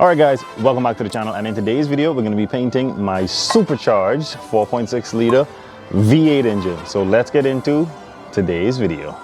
Alright guys, welcome back to the channel, and in today's video we're going to be painting my supercharged 4.6 liter V8 engine. So let's get into today's video.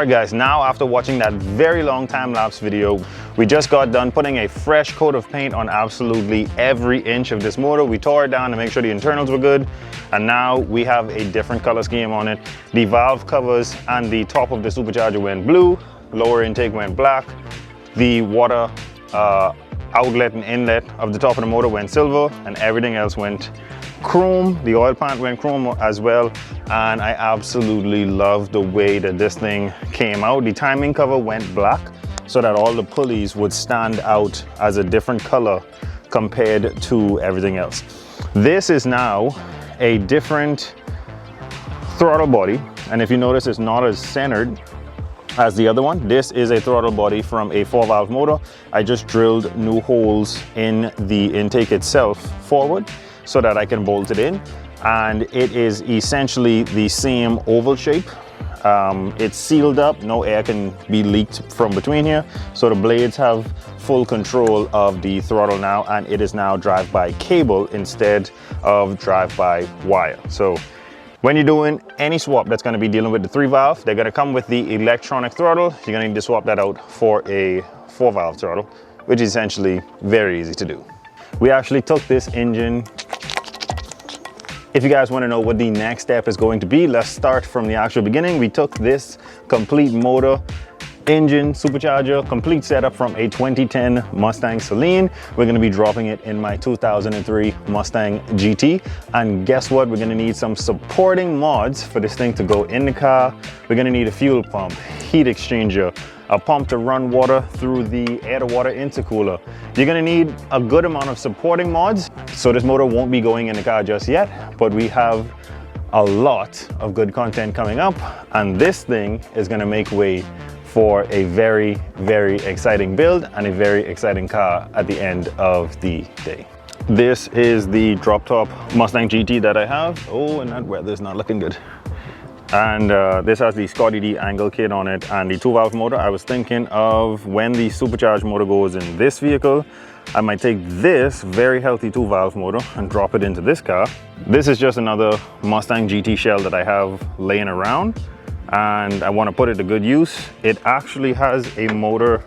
Alright guys, now after watching that very long time-lapse video, we just got done putting a fresh coat of paint on absolutely every inch of this motor. We tore it down to make sure the internals were good, and now we have a different color scheme on it. The valve covers and the top of the supercharger went blue, lower intake went black, the water outlet and inlet of the top of the motor went silver, and everything else went chrome. The oil pan went chrome as well, and I absolutely love the way that this thing came out. The timing cover went black so that all the pulleys would stand out as a different color compared to everything else. This is now a different throttle body, and if you notice, it's not as centered as the other one. This is a throttle body from a 4-valve motor. I just drilled new holes in the intake itself forward so that I can bolt it in, and it is essentially the same oval shape. It's sealed up, no air can be leaked from between here, so the blades have full control of the throttle now, and it is now drive-by cable instead of drive-by wire. So when you're doing any swap that's going to be dealing with the 3-valve, they're going to come with the electronic throttle. You're going to need to swap that out for a 4-valve throttle, which is essentially very easy to do. We actually took this engine. If you guys want to know what the next step is going to be, let's start from the actual beginning. We took this complete motor, engine, supercharger, complete setup from a 2010 Mustang Celine. We're going to be dropping it in my 2003 Mustang GT. And guess what? We're going to need some supporting mods for this thing to go in the car. We're going to need a fuel pump, heat exchanger, a pump to run water through the air-to-water intercooler. You're gonna need a good amount of supporting mods. So this motor won't be going in the car just yet, but we have a lot of good content coming up, and this thing is gonna make way for a very, very exciting build and a very exciting car at the end of the day. This is the drop-top Mustang GT that I have. Oh, and that weather's not looking good. And this has the Scotty D angle kit on it and the 2-valve motor. I was thinking of when the supercharged motor goes in this vehicle, I might take this very healthy 2-valve motor and drop it into this car. This is just another Mustang GT shell that I have laying around, and I want to put it to good use. It actually has a motor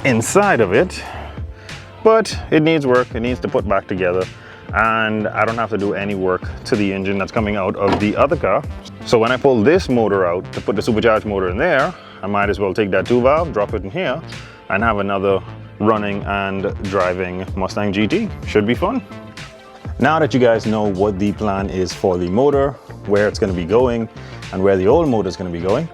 inside of it, but it needs work. It needs to put back together, and I don't have to do any work to the engine that's coming out of the other car. So when I pull this motor out to put the supercharged motor in there, I might as well take that 2-valve, drop it in here, and have another running and driving Mustang GT. Should be fun. Now that you guys know what the plan is for the motor, where it's going to be going, and where the old motor is going to be going,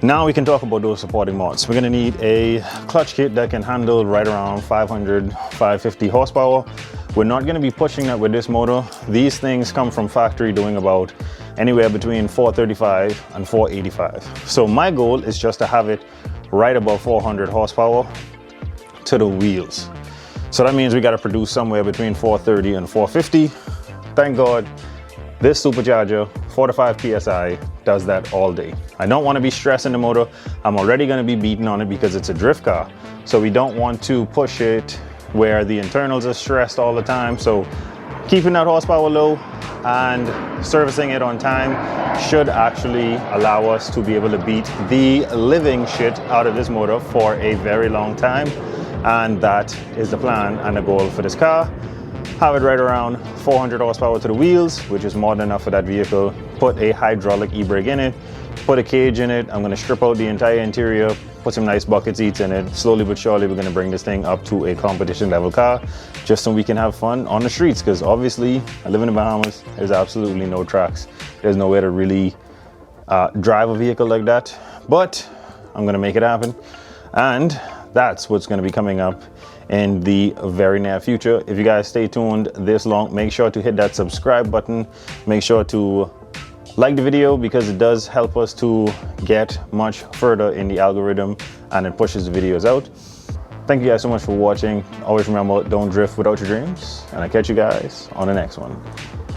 now we can talk about those supporting mods. We're going to need a clutch kit that can handle right around 500, 550 horsepower. We're not going to be pushing that with this motor. These things come from factory doing about anywhere between 435 and 485. So my goal is just to have it right above 400 horsepower to the wheels. So that means we got to produce somewhere between 430 and 450. Thank God this supercharger, 45 PSI, does that all day. I don't want to be stressing the motor. I'm already going to be beating on it because it's a drift car. So we don't want to push it where the internals are stressed all the time. So keeping that horsepower low and servicing it on time should actually allow us to be able to beat the living shit out of this motor for a very long time. And that is the plan and the goal for this car. Have it right around 400 horsepower to the wheels, which is more than enough for that vehicle. Put a hydraulic e-brake in it, put a cage in it. I'm going to strip out the entire interior, put some nice bucket seats in it. Slowly but surely, we're going to bring this thing up to a competition level car, just so we can have fun on the streets. Because obviously, I live in the Bahamas. There's absolutely no tracks. There's nowhere to really drive a vehicle like that. But I'm going to make it happen. And that's what's going to be coming up in the very near future. If you guys stay tuned this long, make sure to hit that subscribe button. Make sure to like the video because it does help us to get much further in the algorithm and it pushes the videos out. Thank you guys so much for watching. Always remember, don't drift without your dreams, and I'll catch you guys on the next one.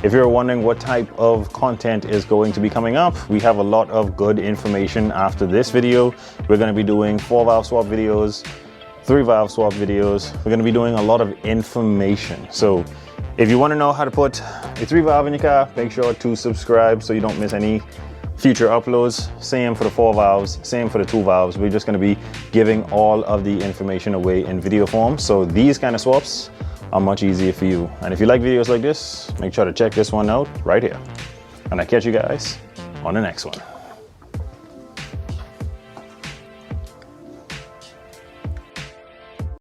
If you're wondering what type of content is going to be coming up, we have a lot of good information after this video. We're going to be doing 4-valve swap videos, 3-valve swap videos. We're going to be doing a lot of information. So if you want to know how to put a 3-valve in your car, make sure to subscribe so you don't miss any future uploads. Same for the 4 valves, same for the 2 valves. We're just gonna be giving all of the information away in video form. So these kind of swaps are much easier for you. And if you like videos like this, make sure to check this one out right here. And I catch you guys on the next one.